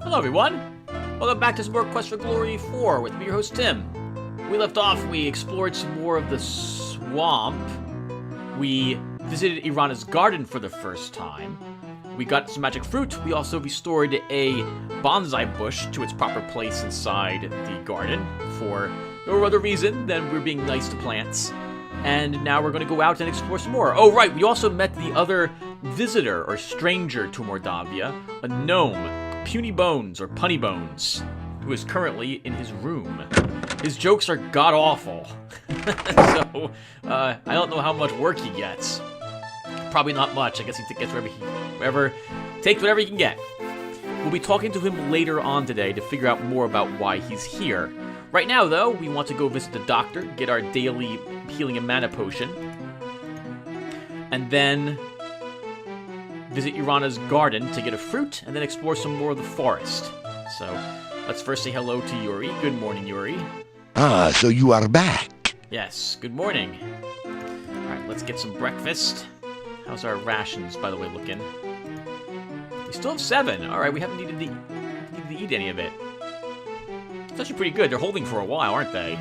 Hello everyone! Welcome back to some more Quest for Glory 4 with me, your host Tim. We left off, we explored some more of the swamp. We visited Irana's garden for the first time. We got some magic fruit. We also restored a bonsai bush to its proper place inside the garden for no other reason than we're being nice to plants. And now we're going to go out and explore some more. Oh right, we also met the other visitor or stranger to Mordavia, a gnome, Puny Bones or Punny Bones, who is currently in his room. His jokes are god-awful, so I don't know how much work he gets. Probably not much. I guess he gets takes whatever he can get. We'll be talking to him later on today to figure out more about why he's here. Right now, though, we want to go visit the doctor, get our daily healing and mana potion, and then visit Irana's garden to get a fruit, and then explore some more of the forest. So, let's first say hello to Yuri. Good morning, Yuri. Ah, so you are back. Yes, good morning. Alright, let's get some breakfast. How's our rations, by the way, looking? We still have 7. Alright, we haven't needed to eat any of it. It's actually pretty good. They're holding for a while, aren't they?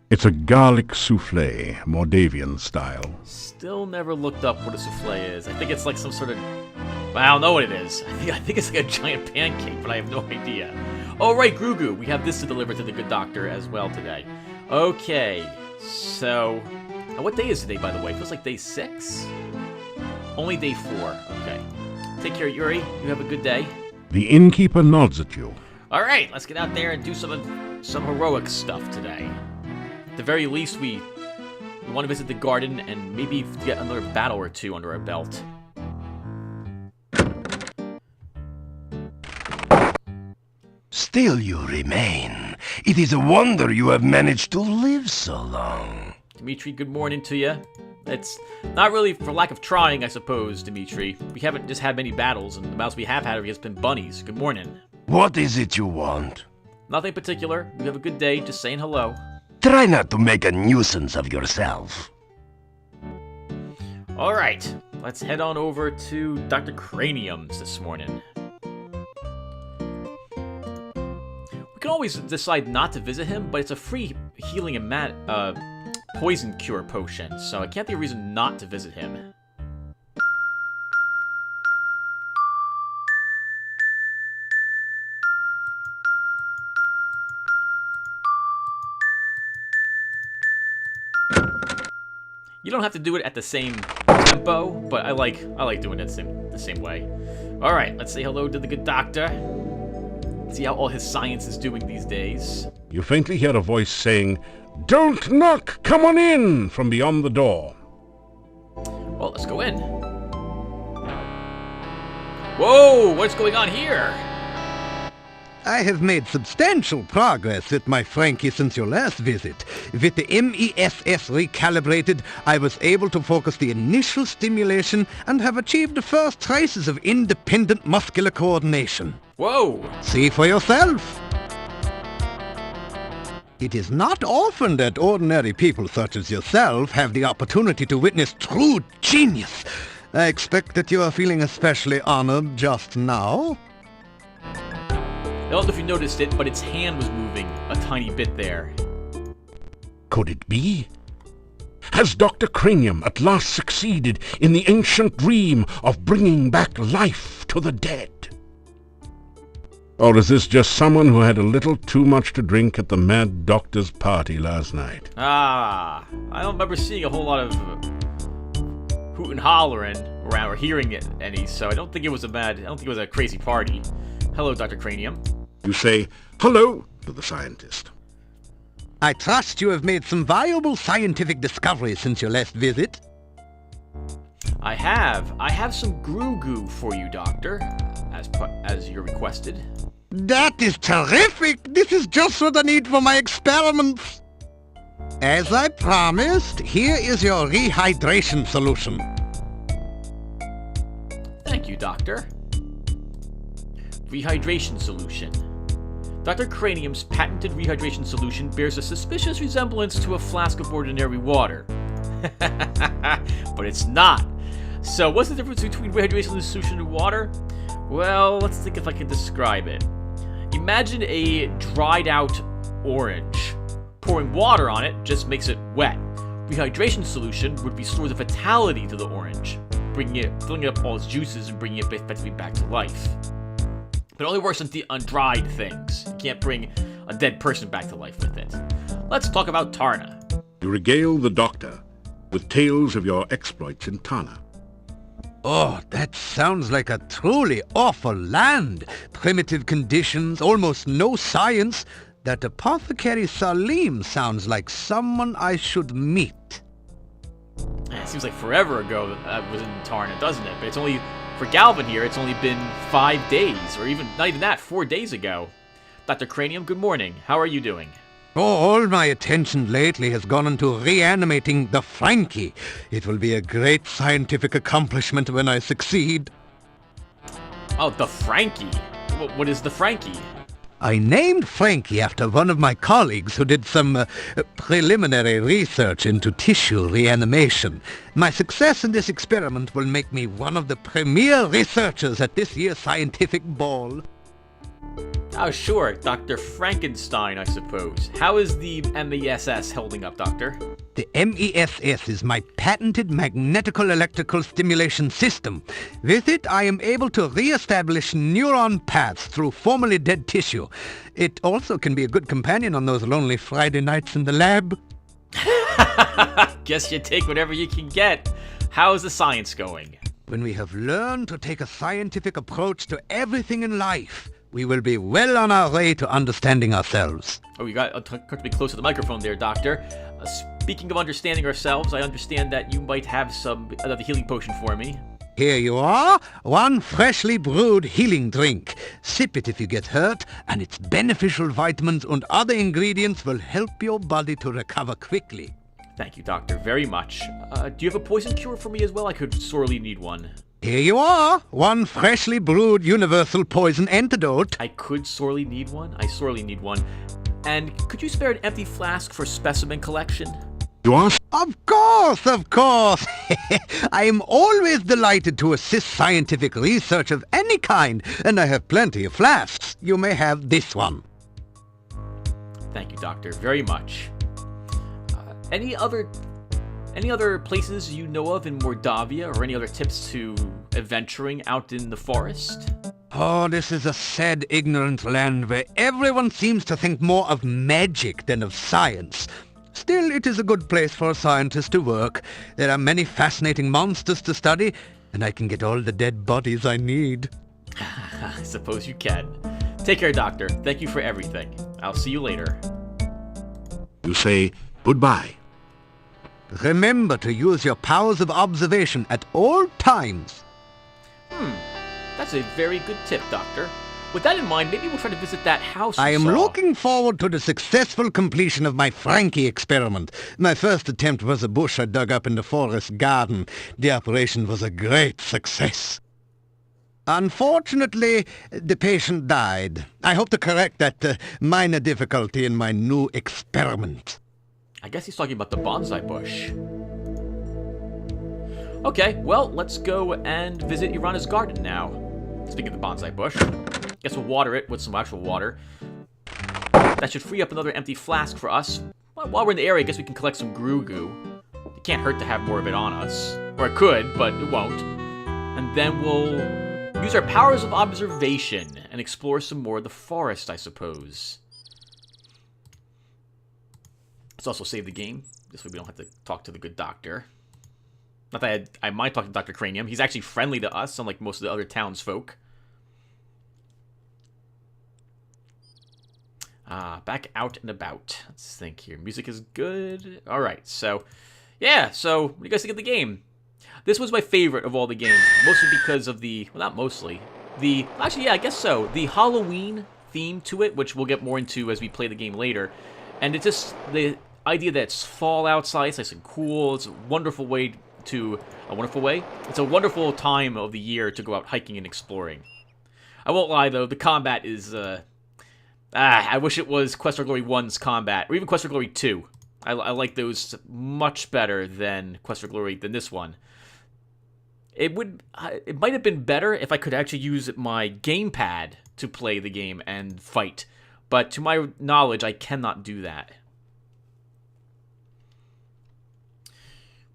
It's a garlic souffle, Mordavian style. Still never looked up what a souffle is. I think it's like some sort of... I don't know what it is. I think it's like a giant pancake, but I have no idea. Oh, right, Grugu. We have this to deliver to the good doctor as well today. Okay, so... what day is today, by the way? It feels like day 6? Only day 4. Okay. Take care, Yuri. You have a good day. The innkeeper nods at you. Alright, let's get out there and do some heroic stuff today. At the very least, we want to visit the garden and maybe get another battle or 2 under our belt. Still you remain. It is a wonder you have managed to live so long. Dimitri, good morning to you. It's not really for lack of trying, I suppose, Dimitri. We haven't just had many battles, and the battles we have had have just been bunnies. Good morning. What is it you want? Nothing particular. You have a good day, just saying hello. Try not to make a nuisance of yourself. Alright, let's head on over to Dr. Cranium's this morning. We can always decide not to visit him, but it's a free healing and poison cure potion, so it can't be a reason not to visit him. You don't have to do it at the same tempo, but I like doing it the same way. All right, let's say hello to the good doctor. See how all his science is doing these days. You faintly hear a voice saying, "Don't knock! Come on in!" from beyond the door. Well, let's go in. Whoa! What's going on here? I have made substantial progress with my Frankie since your last visit. With the MESS recalibrated, I was able to focus the initial stimulation and have achieved the first traces of independent muscular coordination. Whoa! See for yourself. It is not often that ordinary people such as yourself have the opportunity to witness true genius. I expect that you are feeling especially honored just now. I don't know if you noticed it, but its hand was moving a tiny bit there. Could it be? Has Dr. Cranium at last succeeded in the ancient dream of bringing back life to the dead? Or is this just someone who had a little too much to drink at the Mad Doctor's party last night? Ah, I don't remember seeing a whole lot of hoot and hollering around or hearing it any, so I don't think it was a crazy party. Hello, Dr. Cranium. You say hello to the scientist. I trust you have made some valuable scientific discoveries since your last visit. I have some Grugu for you, Doctor, as you requested. That is terrific! This is just what I need for my experiments! As I promised, here is your rehydration solution. Thank you, Doctor. Rehydration solution. Dr. Cranium's patented rehydration solution bears a suspicious resemblance to a flask of ordinary water. But it's not. So, what's the difference between rehydration solution and water? Well, let's think if I can describe it. Imagine a dried out orange. Pouring water on it just makes it wet. Rehydration solution would restore the vitality to the orange, filling up all its juices and bringing it effectively back to life. But it only works on dried things. You can't bring a dead person back to life with it. Let's talk about Tarna. You regale the doctor with tales of your exploits in Tarna. Oh, that sounds like a truly awful land. Primitive conditions, almost no science. That apothecary Salim sounds like someone I should meet. It seems like forever ago that I was in Tarna, doesn't it? But it's only, for Galvin here, it's only been 5 days, or even, not even that, 4 days ago. Dr. Cranium, good morning. How are you doing? Oh, all my attention lately has gone into reanimating the Frankie. It will be a great scientific accomplishment when I succeed. Oh, the Frankie? What is the Frankie? I named Frankie after one of my colleagues who did some preliminary research into tissue reanimation. My success in this experiment will make me one of the premier researchers at this year's scientific ball. Oh, sure, Dr. Frankenstein, I suppose. How is the MESS holding up, Doctor? The MESS is my patented magnetical electrical stimulation system. With it, I am able to re-establish neuron paths through formerly dead tissue. It also can be a good companion on those lonely Friday nights in the lab. Guess you take whatever you can get. How's the science going? When we have learned to take a scientific approach to everything in life, we will be well on our way to understanding ourselves. Oh, you got to be close to the microphone there, Doctor. Speaking of understanding ourselves, I understand that you might have another healing potion for me. Here you are, one freshly brewed healing drink. Sip it if you get hurt, and its beneficial vitamins and other ingredients will help your body to recover quickly. Thank you, Doctor, very much. Do you have a poison cure for me as well? I could sorely need one. Here you are, one freshly brewed universal poison antidote. I could sorely need one? I sorely need one. And could you spare an empty flask for specimen collection? You are? Of course, of course. I am always delighted to assist scientific research of any kind, and I have plenty of flasks. You may have this one. Thank you, Doctor, very much. Any other places you know of in Mordavia, or any other tips to adventuring out in the forest? Oh, this is a sad, ignorant land where everyone seems to think more of magic than of science. Still, it is a good place for a scientist to work. There are many fascinating monsters to study, and I can get all the dead bodies I need. I suppose you can. Take care, Doctor. Thank you for everything. I'll see you later. You say goodbye. Remember to use your powers of observation at all times. That's a very good tip, Doctor. With that in mind, maybe we'll try to visit that house I you am saw. looking forward to the successful completion of my Frankie experiment. My first attempt was a bush I dug up in the forest garden. The operation was a great success. Unfortunately, the patient died. I hope to correct that minor difficulty in my new experiment. I guess he's talking about the bonsai bush. Okay, well, let's go and visit Irana's garden now. Speaking of the bonsai bush, guess we'll water it with some actual water. That should free up another empty flask for us. Well, while we're in the area, I guess we can collect some Gru Goo. It can't hurt to have more of it on us. Or it could, but it won't. And then we'll use our powers of observation and explore some more of the forest, I suppose. Let's also save the game. This way we don't have to talk to the good doctor. Not that I might talk to Dr. Cranium. He's actually friendly to us, unlike most of the other townsfolk. Back out and about. Let's think here. Music is good. Alright, so... yeah, so what do you guys think of the game? This was my favorite of all the games. Mostly because of the... well, not mostly. Actually, yeah, I guess so. The Halloween theme to it, which we'll get more into as we play the game later. And it's just the idea that it's fall outside, it's nice and cool. It's a wonderful way to... a wonderful way? It's a wonderful time of the year to go out hiking and exploring. I won't lie, though. The combat is... I wish it was Quest for Glory 1's combat, or even Quest for Glory 2. I like those much better than Quest for Glory than this one. It might have been better if I could actually use my gamepad to play the game and fight. But to my knowledge, I cannot do that.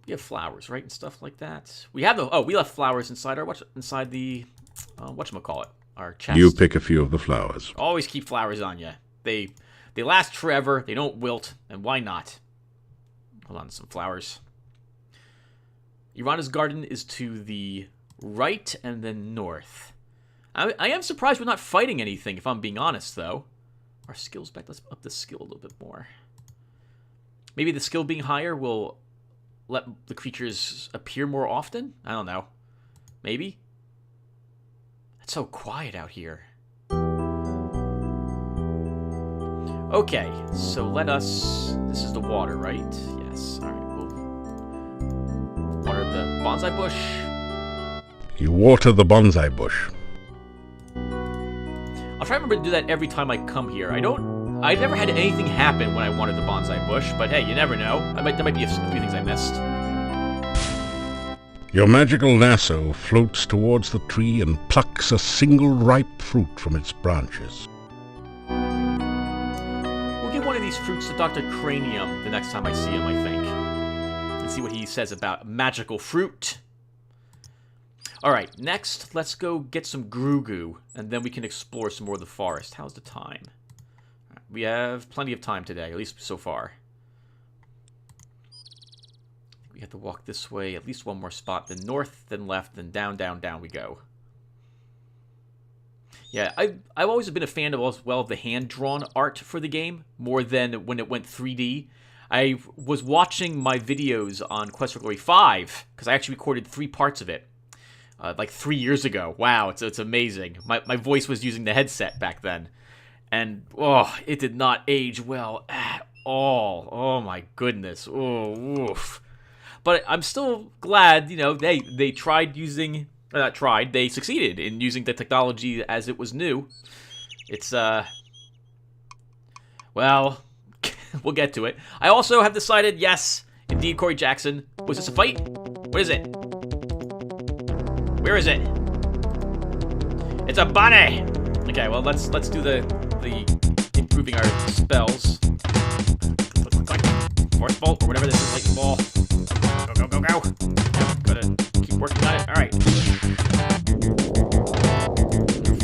We have flowers, right, and stuff like that. We have we left flowers inside our whatchamacallit, our chest. You pick a few of the flowers. Always keep flowers on you. They last forever. They don't wilt, and why not? Hold on, some flowers. Irana's garden is to the right and then north. I am surprised we're not fighting anything, if I'm being honest, though. Our skill's back. Let's up the skill a little bit more. Maybe the skill being higher will let the creatures appear more often? I don't know. Maybe? It's so quiet out here. Okay, so let us... This is the water, right? Yes. Alright, we'll water the bonsai bush. You water the bonsai bush. I'll try to remember to do that every time I come here. I never had anything happen when I watered the bonsai bush, but hey, you never know. There might be a few things I missed. Your magical lasso floats towards the tree and plucks a single ripe fruit from its branches. We'll give one of these fruits to Dr. Cranium the next time I see him, I think. And see what he says about magical fruit. Alright, next, let's go get some Grugu, and then we can explore some more of the forest. How's the time? We have plenty of time today, at least so far. We have to walk this way, at least one more spot, then north, then left, then down, down, down we go. Yeah, I've always been a fan of the hand-drawn art for the game, more than when it went 3D. I was watching my videos on Quest for Glory 5, because I actually recorded 3 parts of it. Like 3 years ago. Wow, it's amazing. My voice was using the headset back then. And, oh, it did not age well at all. Oh, my goodness. Oh, oof. But I'm still glad, you know, they tried using... Not tried, they succeeded in using the technology as it was new. It's, well, we'll get to it. I also have decided, yes, indeed, Corey Jackson. Was this a fight? What is it? Where is it? It's a bunny! Okay, well, let's do the improving our spells. Force bolt, or whatever this is, lightning ball. Go, go, go, go! Gotta keep working on it. Alright.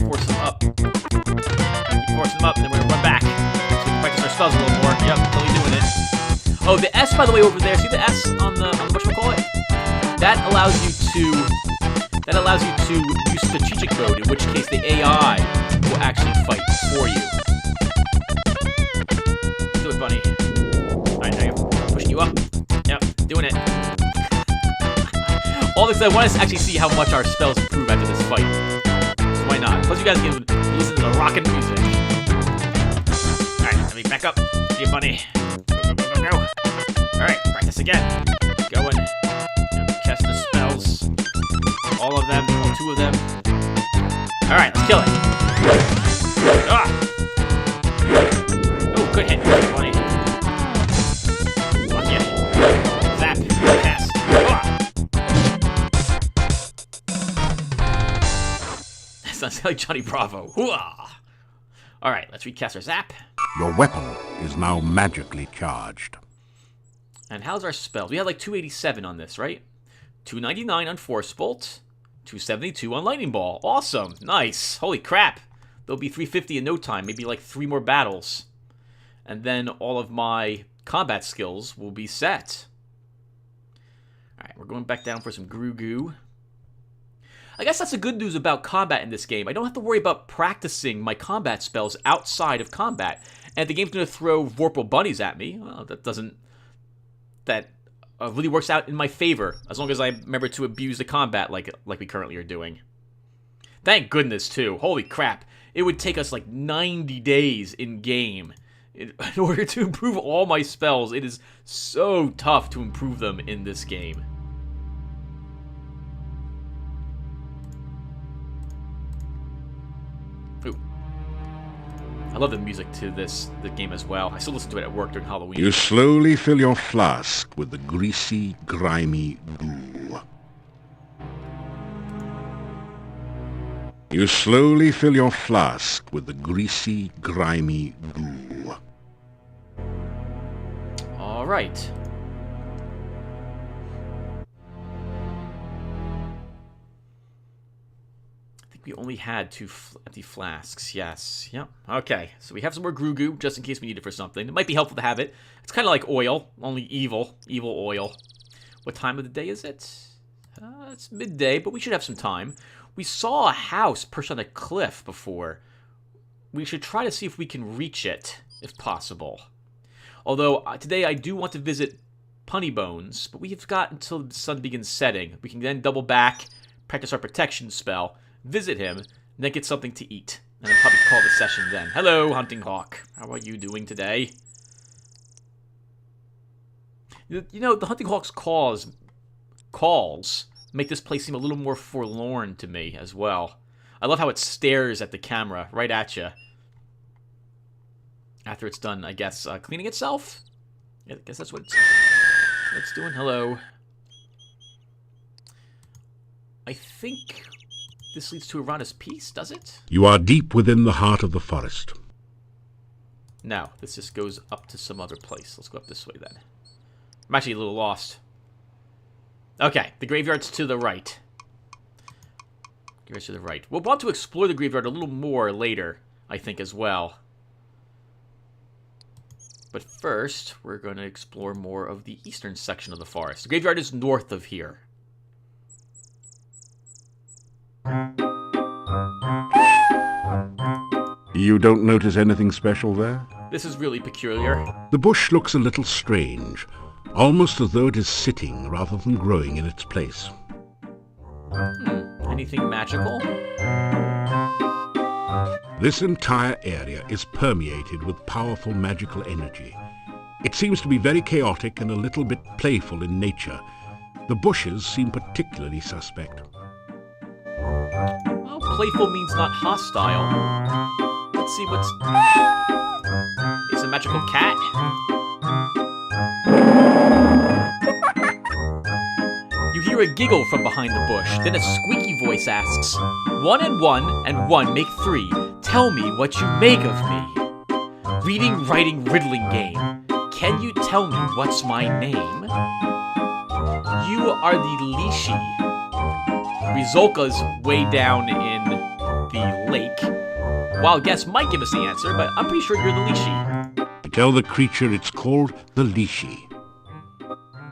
Force them up. Keep forcing them up, and then we're gonna run back. So we can practice our spells a little more. Yep, totally doing it. Oh, the S, by the way, over there. See the S on the whatchamacallit? That allows you to use strategic mode, in which case the AI will actually fight for you. Do it, bunny. Alright, now you're pushing you up. Yep, doing it. All this, I want to actually see how much our spells improve after this fight. So why not? Plus you guys can listen to the rockin' music. Alright, let me back up. See you, bunny. Go, go, go, go, go. Alright, practice again. Keep going. Cast the spells. All of them, all 2 of them. Alright, let's kill it. Ah! Oh, good hit. Funny. Fuck yeah. Zap. Pass. Ah! That sounds like Johnny Bravo. Hooah! Alright, let's recast our zap. Your weapon is now magically charged. And how's our spells? We had like 287 on this, right? 299 on Force Bolt. 272 on Lightning Ball. Awesome. Nice. Holy crap. There'll be 350 in no time. Maybe like 3 more battles. And then all of my combat skills will be set. Alright, we're going back down for some Grugu. I guess that's the good news about combat in this game. I don't have to worry about practicing my combat spells outside of combat. And if the game's going to throw Vorpal bunnies at me, well, that really works out in my favor, as long as I remember to abuse the combat like we currently are doing. Thank goodness, too. Holy crap. It would take us like 90 days in-game in order to improve all my spells. It is so tough to improve them in this game. Ooh. I love the music to the game as well. I still listen to it at work during Halloween. You slowly fill your flask with the greasy, grimy goo. You slowly fill your flask with the greasy, grimy goo. All right. I think we only had 2 empty flasks. Yes. Yep. Okay. So we have some more goo just in case we need it for something. It might be helpful to have it. It's kind of like oil, only evil oil. What time of the day is it? It's midday, but we should have some time. We saw a house perched on a cliff before. We should try to see if we can reach it, if possible. Although, today I do want to visit Punny Bones, but we've got until the sun begins setting. We can then double back, practice our protection spell, visit him, and then get something to eat. And I'll probably call the session then. Hello, Hunting Hawk. How are you doing today? You know, the Hunting Hawk's calls make this place seem a little more forlorn to me as well. I love how it stares at the camera, right at you. After it's done, I guess, cleaning itself? Yeah, I guess that's what it's doing. Hello. I think this leads to Irana's Peace, does it? You are deep within the heart of the forest. No, this just goes up to some other place. Let's go up this way then. I'm actually a little lost. Okay, the graveyard's to the right. Graveyard's to the right. We'll want to explore the graveyard a little more later, I think, as well. But first, we're going to explore more of the eastern section of the forest. The graveyard is north of here. You don't notice anything special there? This is really peculiar. The bush looks a little strange, almost as though it is sitting rather than growing in its place. Anything magical? This entire area is permeated with powerful magical energy. It seems to be very chaotic and a little bit playful in nature. The bushes seem particularly suspect. Well, playful means not hostile. Let's see what's... It's a magical cat. You hear a giggle from behind the bush, then a squeaky voice asks, 1 and 1 and 1 make 3. Tell me what you make of me. Reading, writing, riddling game. Can you tell me what's my name? You are the Lishi. Rizolka's way down in the lake. Wild guess might give us the answer, but I'm pretty sure you're the Lishi. Tell the creature it's called the Lishi.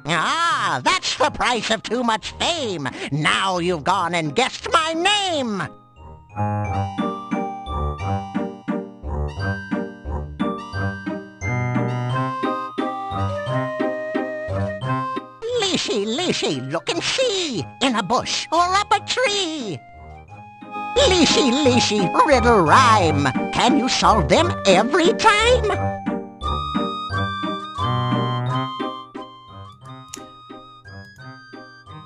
Ah, that's the price of too much fame. Now you've gone and guessed my name. Lishi, look and see, in a bush or up a tree. Lishi, riddle rhyme. Can you solve them every time?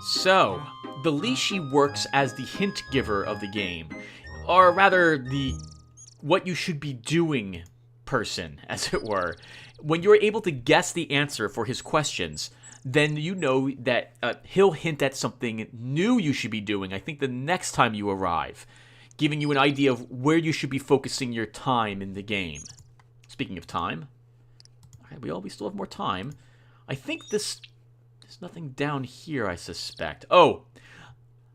So, the Lishi works as the hint giver of the game, or rather, the what you should be doing person, as it were. When you're able to guess the answer for his questions, then you know that he'll hint at something new you should be doing, I think the next time you arrive, giving you an idea of where you should be focusing your time in the game. Speaking of time, okay, we still have more time. I think there's nothing down here, I suspect. Oh,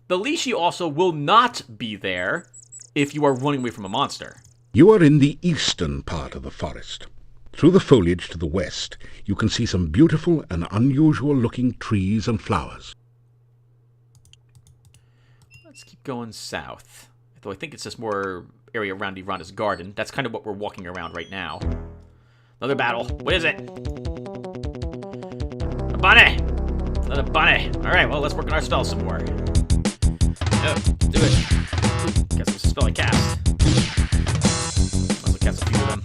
the Lishi also will not be there if you are running away from a monster. You are in the eastern part of the forest. Through the foliage to the west, you can see some beautiful and unusual-looking trees and flowers. Let's keep going south. Though I think it's just more area around Irana's garden. That's kind of what we're walking around right now. Another battle. What is it? A bunny! Another bunny. Alright, well, let's work on our spell some more. Oh, do it. Guess it's a spell I cast. Must have cast a few of them.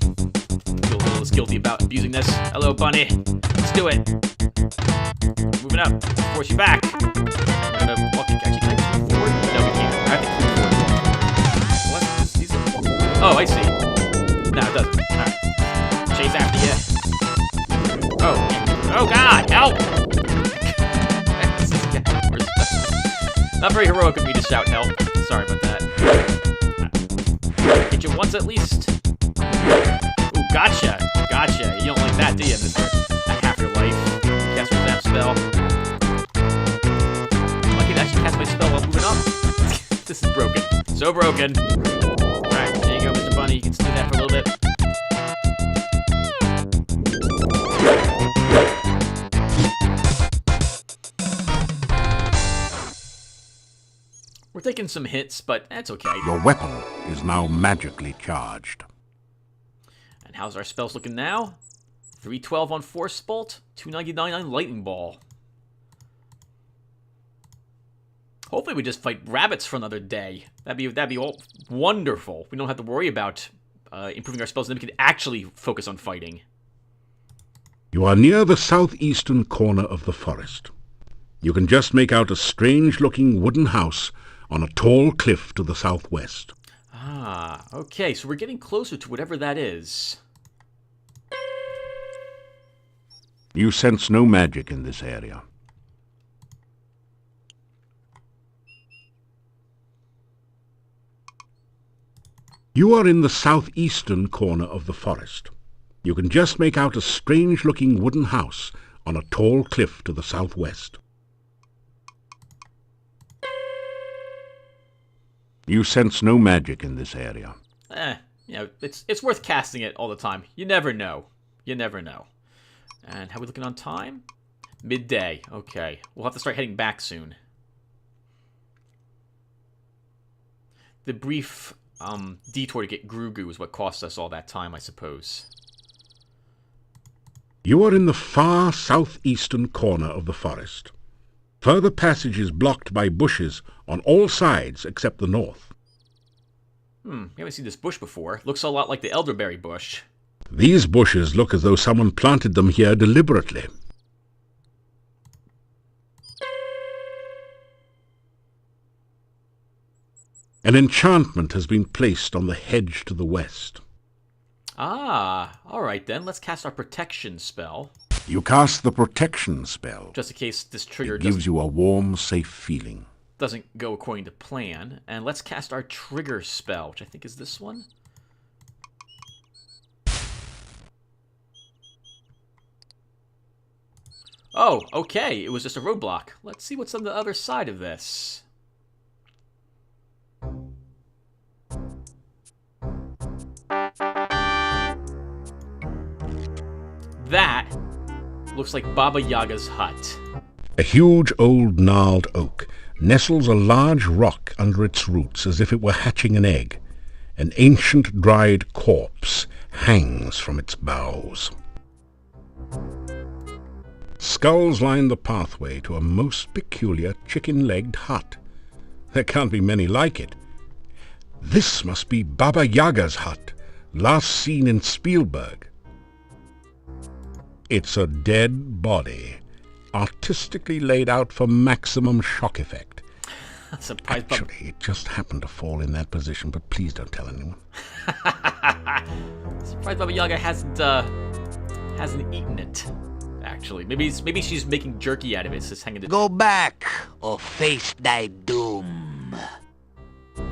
Feel a little guilty about abusing this. Hello, bunny. Let's do it. Moving up. Force you back. I'm gonna walk. Actually, can I move forward? No, we can't. I have to move forward. What? Just these are... Oh, I see. No, it doesn't. Alright. Chase after you. Oh. Oh, God. Help! Not very heroic of me to shout help. Sorry about that. at least. Ooh, gotcha. Gotcha. You don't like that, do you, mister? Half your life. Cast that spell. I can actually cast my spell while moving up. This is broken. So broken. Alright, there you go, Mr. Bunny. You can do that for a little bit. We're taking some hits, but that's okay. Your weapon is now magically charged. And how's our spells looking now? 312 on Force Bolt, 299 on Lightning Ball. Hopefully we just fight rabbits for another day. That'd be all wonderful. We don't have to worry about improving our spells, and then we can actually focus on fighting. You are near the southeastern corner of the forest. You can just make out a strange-looking wooden house on a tall cliff to the southwest. Ah, okay, so we're getting closer to whatever that is. You sense no magic in this area. You are in the southeastern corner of the forest. You can just make out a strange-looking wooden house on a tall cliff to the southwest. You sense no magic in this area. It's worth casting it all the time. You never know. You never know. And how are we looking on time? Midday. Okay. We'll have to start heading back soon. The brief detour to get Grugu is what cost us all that time, I suppose. You are in the far southeastern corner of the forest. Further passage is blocked by bushes on all sides except the north. We haven't seen this bush before. Looks a lot like the elderberry bush. These bushes look as though someone planted them here deliberately. An enchantment has been placed on the hedge to the west. Ah, alright then. Let's cast our protection spell. You cast the protection spell. Just in case this trigger gives you a warm, safe feeling. Doesn't go according to plan. And let's cast our trigger spell, which I think is this one. Oh, okay. It was just a roadblock. Let's see what's on the other side of this. That looks like Baba Yaga's hut. A huge old gnarled oak nestles a large rock under its roots as if it were hatching an egg. An ancient dried corpse hangs from its boughs. Skulls line the pathway to a most peculiar chicken-legged hut. There can't be many like it. This must be Baba Yaga's hut, last seen in Spielberg. It's a dead body, artistically laid out for maximum shock effect. Actually, it just happened to fall in that position, but please don't tell anyone. Surprised Baba Yaga hasn't eaten it. Actually, maybe she's making jerky out of it. It's just hanging. Go back or face thy doom.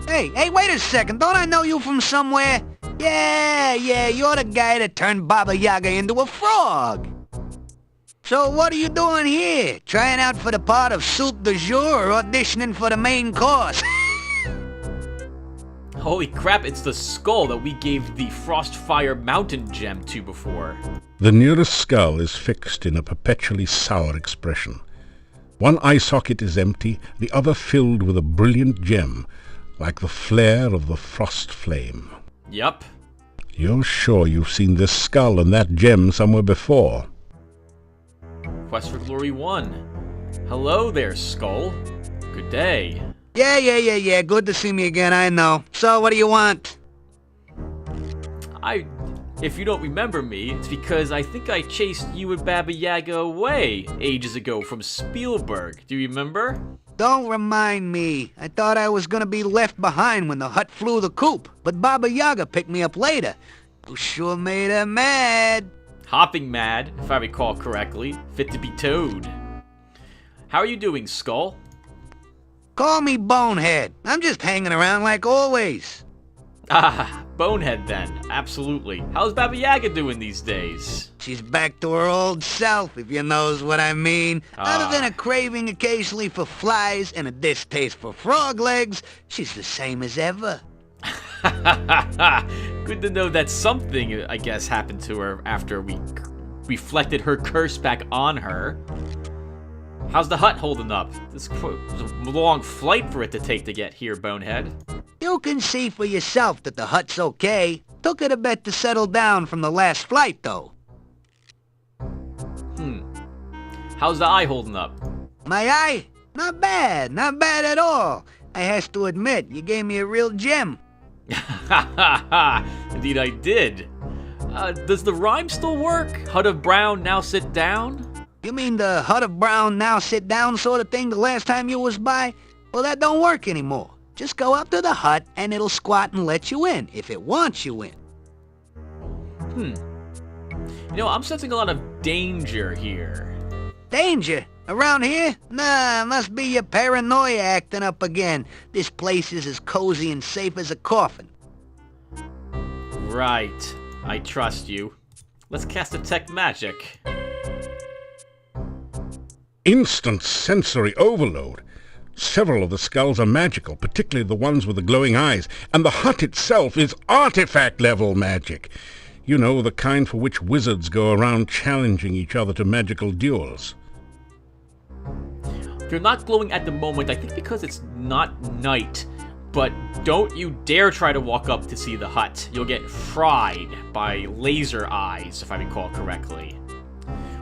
Hey, wait a second. Don't I know you from somewhere? Yeah, you're the guy that turned Baba Yaga into a frog. So what are you doing here? Trying out for the part of soup du jour or auditioning for the main course? Holy crap, it's the skull that we gave the Frostfire Mountain gem to before. The nearest skull is fixed in a perpetually sour expression. One eye socket is empty, the other filled with a brilliant gem, like the flare of the frost flame. Yup. You're sure you've seen this skull and that gem somewhere before? Quest for Glory 1. Hello there, Skull. Good day. Yeah. Good to see me again, I know. So, what do you want? If you don't remember me, it's because I think I chased you and Baba Yaga away ages ago from Spielberg. Do you remember? Don't remind me. I thought I was gonna be left behind when the hut flew the coop, but Baba Yaga picked me up later. You sure made her mad. Hopping mad, if I recall correctly. Fit to be towed. How are you doing, Skull? Call me Bonehead. I'm just hanging around like always. Ah, Bonehead then. Absolutely. How's Baba Yaga doing these days? She's back to her old self, if you knows what I mean. Other than a craving occasionally for flies and a distaste for frog legs, she's the same as ever. Good to know that something, I guess, happened to her after we reflected her curse back on her. How's the hut holding up? This was a long flight for it to take to get here, Bonehead. You can see for yourself that the hut's okay. Took it a bit to settle down from the last flight, though. How's the eye holding up? My eye? Not bad at all. I has to admit, you gave me a real gem. Indeed I did. Does the rhyme still work? Hut of Brown, now sit down? You mean the Hut of Brown, now sit down sort of thing the last time you was by? Well, that don't work anymore. Just go up to the hut and it'll squat and let you in, if it wants you in. You know, I'm sensing a lot of danger here. Danger? Around here? Nah, must be your paranoia acting up again. This place is as cozy and safe as a coffin. Right. I trust you. Let's cast Detect Magic. Instant sensory overload. Several of the skulls are magical, particularly the ones with the glowing eyes, and the hut itself is artifact-level magic. You know, the kind for which wizards go around challenging each other to magical duels. You're not glowing at the moment, I think because it's not night. But don't you dare try to walk up to see the hut. You'll get fried by laser eyes, if I recall correctly.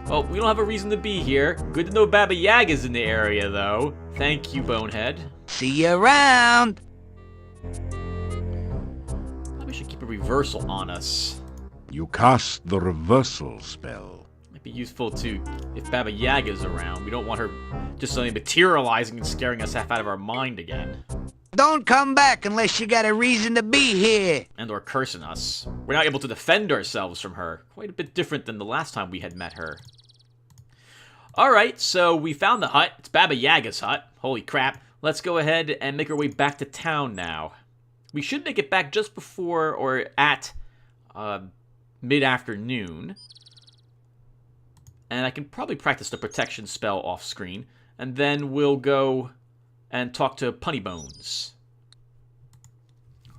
Well, we don't have a reason to be here. Good to know Baba Yaga's in the area, though. Thank you, Bonehead. See you around. Probably should keep a reversal on us. You cast the reversal spell. Might be useful, too, if Baba Yaga's around. We don't want her just suddenly materializing and scaring us half out of our mind again. Don't come back unless you got a reason to be here. And or cursing us. We're not able to defend ourselves from her. Quite a bit different than the last time we had met her. Alright, so we found the hut. It's Baba Yaga's hut. Holy crap. Let's go ahead and make our way back to town now. We should make it back just before or at mid-afternoon. And I can probably practice the protection spell off screen. And then we'll go and talk to Punnybones.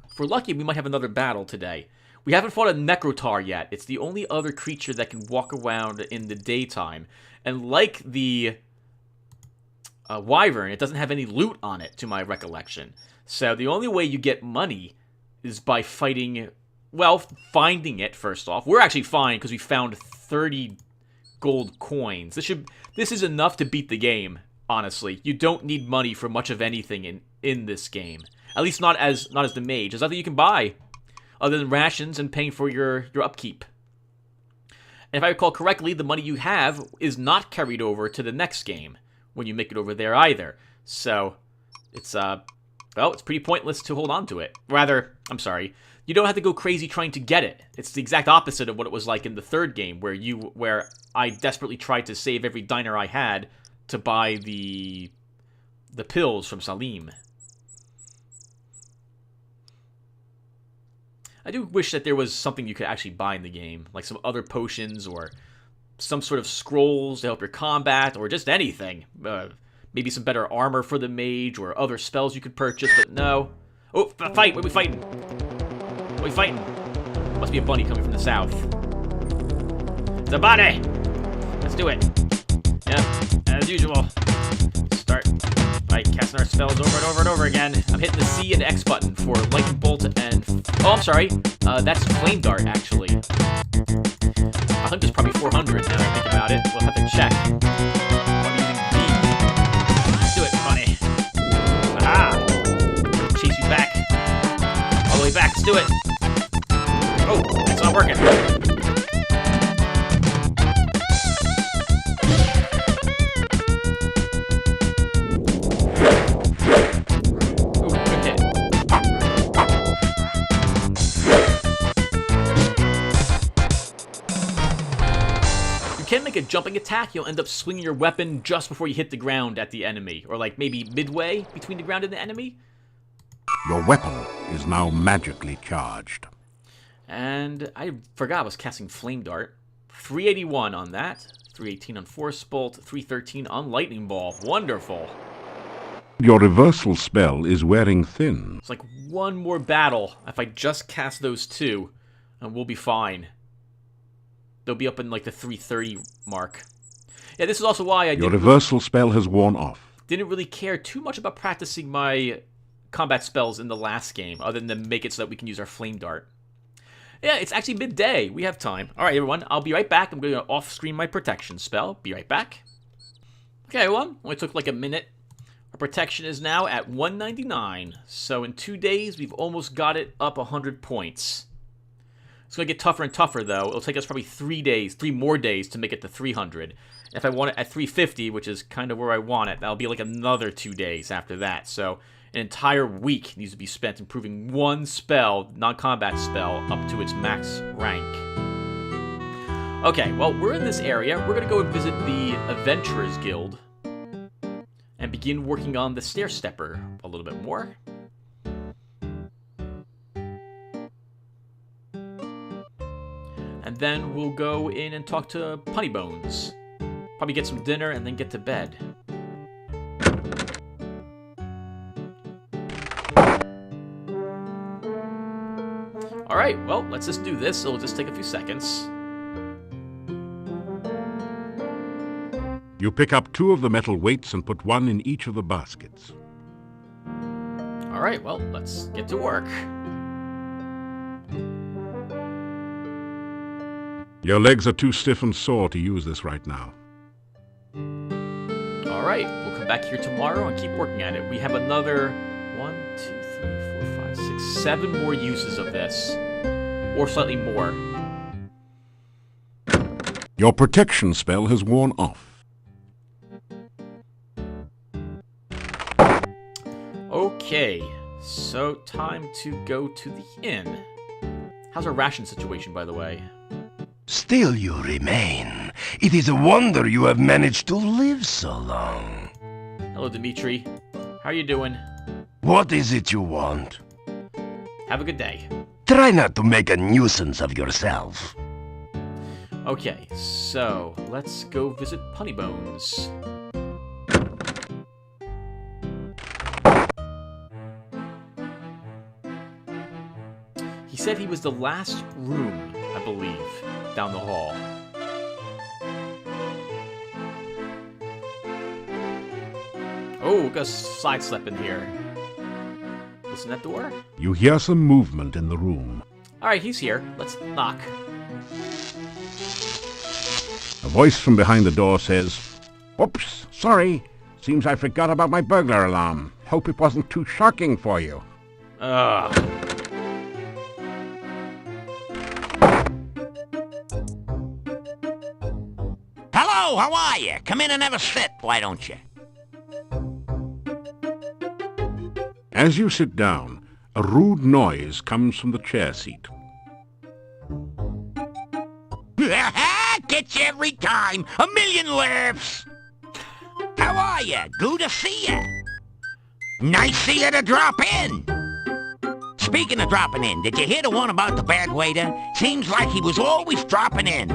If we're lucky, we might have another battle today. We haven't fought a Necrotar yet. It's the only other creature that can walk around in the daytime. And like the Wyvern, it doesn't have any loot on it, to my recollection. So the only way you get money is by fighting, well, finding it, first off. We're actually fine, because we found 30 gold coins. This is enough to beat the game. Honestly, you don't need money for much of anything in this game. At least not as the mage. There's nothing you can buy other than rations and paying for your upkeep. And if I recall correctly, the money you have is not carried over to the next game when you make it over there either. So it's well, it's pretty pointless to hold on to it. Rather, I'm sorry, you don't have to go crazy trying to get it. It's the exact opposite of what it was like in the third game, where I desperately tried to save every diner I had to buy the pills from Salim. I do wish that there was something you could actually buy in the game, like some other potions or some sort of scrolls to help your combat, or just anything. Maybe some better armor for the mage or other spells you could purchase, but no. Oh, fight! What are we fighting? What are we fighting? Must be a bunny coming from the south. It's a bunny! Let's do it. Yeah. As usual, start by casting our spells over and over and over again. I'm hitting the C and X button for Lightning Bolt and... Oh, I'm sorry. That's Flame Dart, actually. I think there's probably 400 now that I think about it. We'll have to check. I'm using B. Let's do it, funny. Aha! Chase you back. All the way back. Let's do it. Oh, it's not working. Make a jumping attack, you'll end up swinging your weapon just before you hit the ground at the enemy, or like maybe midway between the ground and the enemy. Your weapon is now magically charged. And I forgot I was casting Flame Dart. 381 on that. 318 on Force Bolt. 313 on Lightning Ball. Wonderful. Your reversal spell is wearing thin. It's like one more battle. If I just cast those two, and we'll be fine. They'll be up in like the 330 mark. Yeah, this is also why Your reversal spell has worn off. Didn't really care too much about practicing my combat spells in the last game, other than to make it so that we can use our Flame Dart. Yeah, it's actually midday. We have time. All right, everyone. I'll be right back. I'm going to off-screen my protection spell. Be right back. Okay, everyone. Only took like a minute. Our protection is now at 199. So in 2 days, we've almost got it up 100 points. It's going to get tougher and tougher, though. It'll take us probably 3 more days to make it to 300. If I want it at 350, which is kind of where I want it, that'll be like another 2 days after that. So an entire week needs to be spent improving one spell, non-combat spell, up to its max rank. Okay, well, we're in this area. We're going to go and visit the Adventurers Guild and begin working on the Stair Stepper a little bit more. And then we'll go in and talk to Punnybones. Probably get some dinner and then get to bed. Alright, well, let's just do this. It'll just take a few seconds. You pick up 2 of the metal weights and put 1 in each of the baskets. Alright, well, let's get to work. Your legs are too stiff and sore to use this right now. Alright, we'll come back here tomorrow and keep working at it. We have another 7 more uses of this. Or slightly more. Your protection spell has worn off. Okay, so time to go to the inn. How's our ration situation, by the way? Still you remain. It is a wonder you have managed to live so long. Hello, Dimitri. How are you doing? What is it you want? Have a good day. Try not to make a nuisance of yourself. Okay, so let's go visit Punnybones. He said he was the last room, I believe, down the hall. Oh, we got a sidestep in here. Listen that door? You hear some movement in the room. Alright, he's here. Let's knock. A voice from behind the door says, "Oops, sorry. Seems I forgot about my burglar alarm. Hope it wasn't too shocking for you." Ugh. Hello, how are you? Come in and have a sit, why don't you? As you sit down, a rude noise comes from the chair seat. Gets you every time. A million laughs. How are you? Good to see you. Nice of you to drop in. Speaking of dropping in, did you hear the one about the bad waiter? Seems like he was always dropping in.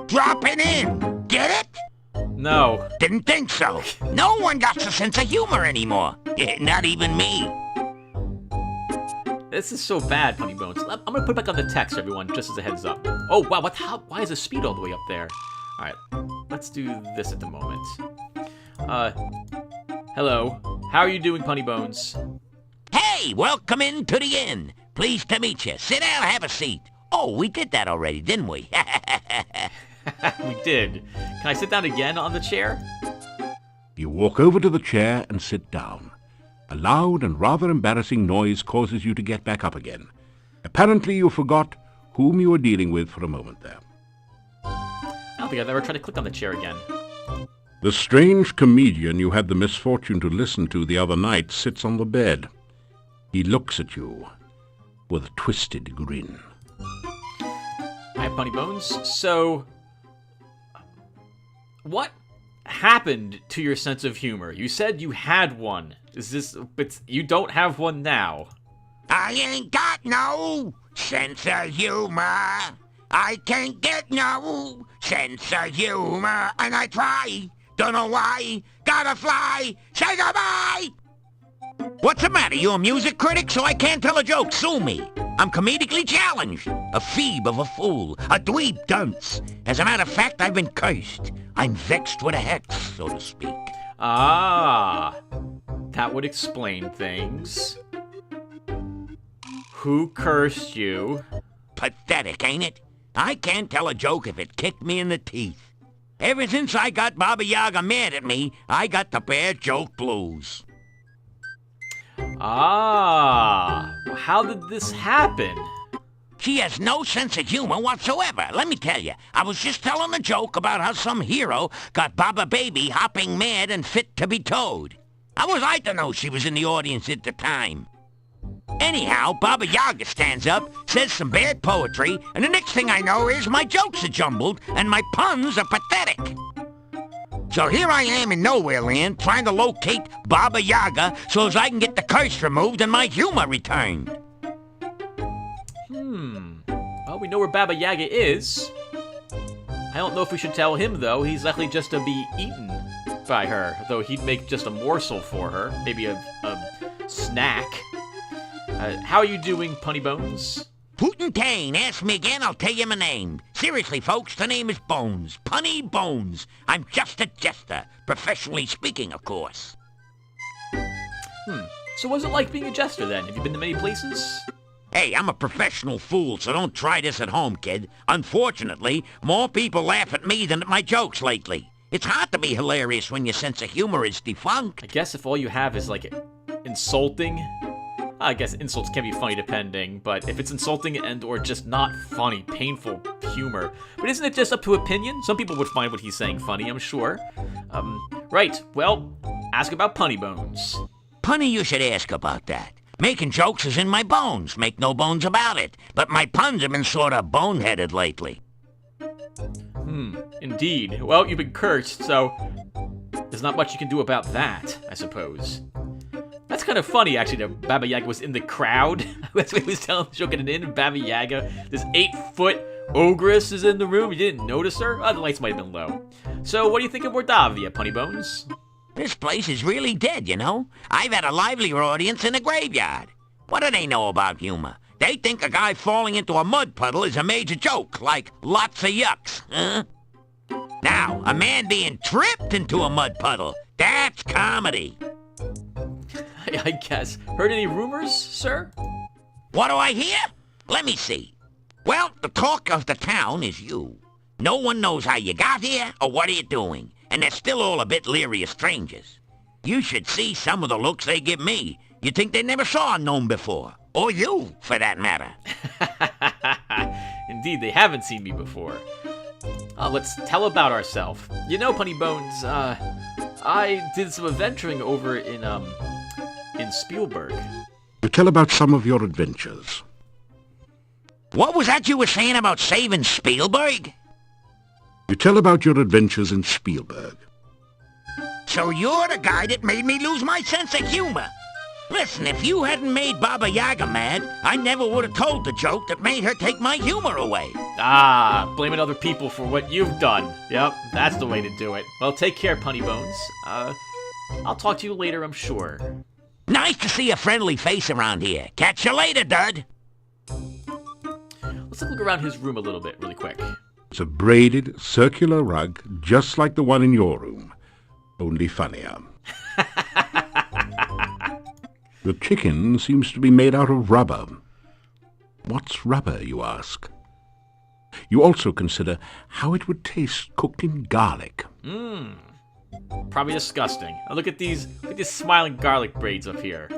Dropping in. Get it? No. Didn't think so. No one got a sense of humor anymore. Not even me. This is so bad, Punnybones. I'm gonna put it back on the text, everyone, just as a heads up. Oh, wow, why is the speed all the way up there? Alright, let's do this at the moment. Hello. How are you doing, Punnybones? Hey, welcome into the inn. Pleased to meet you. Sit down, have a seat. Oh, we did that already, didn't we? We did. Can I sit down again on the chair? You walk over to the chair and sit down. A loud and rather embarrassing noise causes you to get back up again. Apparently you forgot whom you were dealing with for a moment there. I don't think I've ever tried to click on the chair again. The strange comedian you had the misfortune to listen to the other night sits on the bed. He looks at you with a twisted grin. Hi, Punnybones. So, what happened to your sense of humor? You said you had one. But you don't have one now. I ain't got no sense of humor. I can't get no sense of humor. And I try, don't know why, gotta fly, say goodbye! What's the matter, you a music critic? So I can't tell a joke, sue me. I'm comedically challenged. A phoebe of a fool, a dweeb dunce. As a matter of fact, I've been cursed. I'm vexed with a hex, so to speak. Ah, that would explain things. Who cursed you? Pathetic, ain't it? I can't tell a joke if it kicked me in the teeth. Ever since I got Baba Yaga mad at me, I got the bad joke blues. Ah, how did this happen? She has no sense of humor whatsoever. Let me tell you, I was just telling a joke about how some hero got Baba Baby hopping mad and fit to be towed. How was I to know she was in the audience at the time? Anyhow, Baba Yaga stands up, says some bad poetry, and the next thing I know is my jokes are jumbled and my puns are pathetic. So here I am in Nowhere Land trying to locate Baba Yaga so as I can get the curse removed and my humor returned. Well, we know where Baba Yaga is. I don't know if we should tell him, though. He's likely just to be eaten by her, though he'd make just a morsel for her. Maybe a snack. How are you doing, Punny Bones? Putin Kane, ask me again, I'll tell you my name. Seriously, folks, the name is Bones. Punny Bones. I'm just a jester. Professionally speaking, of course. So what's it like being a jester, then? Have you been to many places? Hey, I'm a professional fool, so don't try this at home, kid. Unfortunately, more people laugh at me than at my jokes lately. It's hard to be hilarious when your sense of humor is defunct. I guess if all you have is, like, insulting... I guess insults can be funny depending, but if it's insulting and or just not funny, painful humor. But isn't it just up to opinion? Some people would find what he's saying funny, I'm sure. Right, well, ask about Punny Bones. Punny, you should ask about that. Making jokes is in my bones, make no bones about it. But my puns have been sort of boneheaded lately. Indeed. Well, you've been cursed, so there's not much you can do about that, I suppose. That's kind of funny, actually, that Baba Yaga was in the crowd. That's what he was telling the joke at an inn. Baba Yaga, this 8-foot ogress is in the room. You didn't notice her? Oh, the lights might have been low. So, what do you think of Mordavia, Punny Bones? This place is really dead, you know? I've had a livelier audience in a graveyard. What do they know about humor? They think a guy falling into a mud puddle is a major joke, like lots of yucks, huh? Now, a man being tripped into a mud puddle, that's comedy. I guess. Heard any rumors, sir? What do I hear? Let me see. Well, the talk of the town is you. No one knows how you got here or what are you doing, and they're still all a bit leery of strangers. You should see some of the looks they give me. You'd think they never saw a gnome before. Or you, for that matter. Indeed, they haven't seen me before. Let's tell about ourselves. You know, Punny Bones, I did some adventuring over in Spielberg. You tell about some of your adventures. What was that you were saying about saving Spielberg? You tell about your adventures in Spielberg. So you're the guy that made me lose my sense of humor. Listen, if you hadn't made Baba Yaga mad, I never would have told the joke that made her take my humor away. Ah, blaming other people for what you've done. Yep, that's the way to do it. Well, take care, Punny Bones. I'll talk to you later, I'm sure. Nice to see a friendly face around here. Catch you later, Dud. Let's look around his room a little bit, really quick. It's a braided, circular rug, just like the one in your room, only funnier. The chicken seems to be made out of rubber. What's rubber, you ask? You also consider how it would taste cooked in garlic. Probably disgusting. Now look at these smiling garlic braids up here.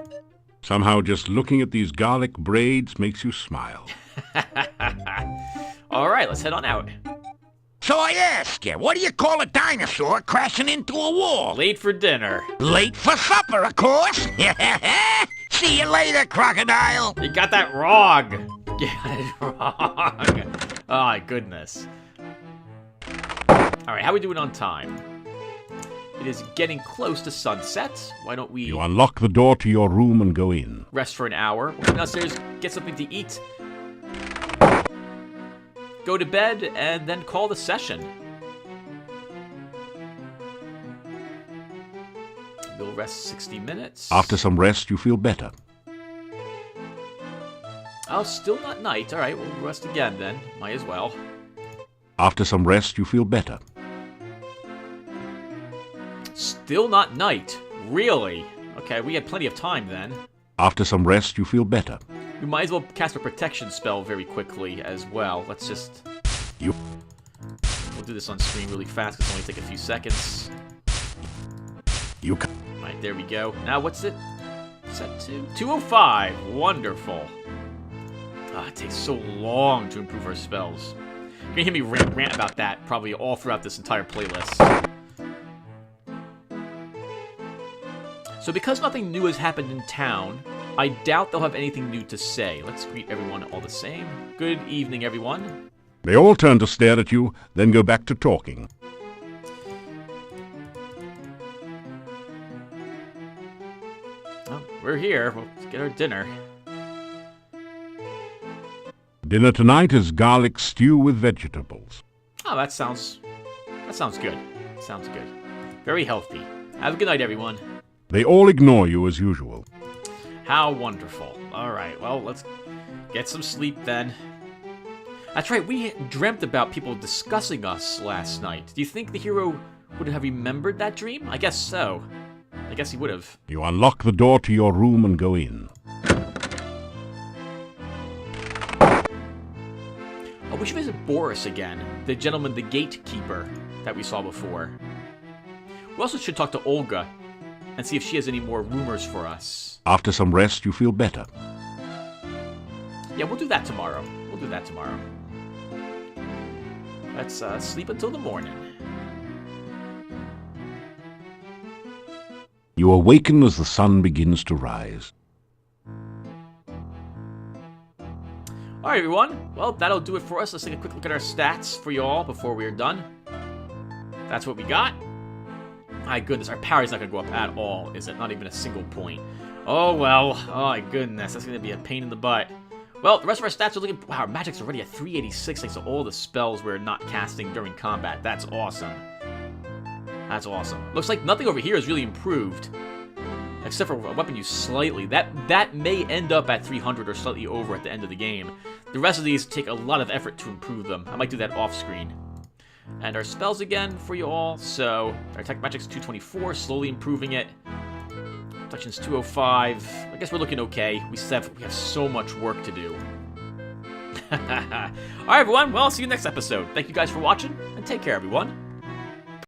Somehow just looking at these garlic braids makes you smile. All right, let's head on out. So I ask you, what do you call a dinosaur crashing into a wall? Late for dinner. Late for supper, of course. See you later, crocodile. You got that wrong. You got it wrong. Oh, my goodness. All right, how are we doing on time? It is getting close to sunset. Why don't we You unlock the door to your room and go in. rest for an hour? We'll come downstairs, get something to eat, go to bed, and then call the session. We'll rest 60 minutes. After some rest, you feel better. Oh, still not night. All right, we'll rest again then. Might as well. After some rest, you feel better. Still not night. Really? Okay, we had plenty of time then. After some rest, you feel better. We might as well cast a protection spell very quickly as well. Let's just... You... We'll do this on screen really fast. It's only take a few seconds. You... Right, there we go. Now, what's it set to? 205. Wonderful. Ah, it takes so long to improve our spells. You're gonna hear me rant about that probably all throughout this entire playlist. So because nothing new has happened in town, I doubt they'll have anything new to say. Let's greet everyone all the same. Good evening, everyone. They all turn to stare at you, then go back to talking. Well, we're here. We'll get our dinner. Dinner tonight is garlic stew with vegetables. Oh, that sounds good. Sounds good. Very healthy. Have a good night, everyone. They all ignore you as usual. How wonderful. Alright, well, let's get some sleep then. That's right, we dreamt about people discussing us last night. Do you think the hero would have remembered that dream? I guess so. I guess he would have. You unlock the door to your room and go in. Oh, we should visit Boris again, the gentleman, the gatekeeper that we saw before. We also should talk to Olga and see if she has any more rumors for us. After some rest, you feel better. Yeah, we'll do that tomorrow. We'll do that tomorrow. Let's sleep until the morning. You awaken as the sun begins to rise. Alright, everyone. Well, that'll do it for us. Let's take a quick look at our stats for you all before we're done. That's what we got. My goodness, our power is not going to go up at all, is it? Not even a single point. Oh, well. Oh, my goodness. That's going to be a pain in the butt. Well, the rest of our stats are looking... Wow, our magic's already at 386 thanks to all the spells we're not casting during combat. That's awesome. That's awesome. Looks like nothing over here is really improved. Except for a weapon use slightly. That may end up at 300 or slightly over at the end of the game. The rest of these take a lot of effort to improve them. I might do that off screen. And our spells again for you all. So, our attack magic's 224, slowly improving it. Protection's 205. I guess we're looking okay. We have so much work to do. Alright, everyone. Well, I'll see you next episode. Thank you guys for watching, and take care, everyone.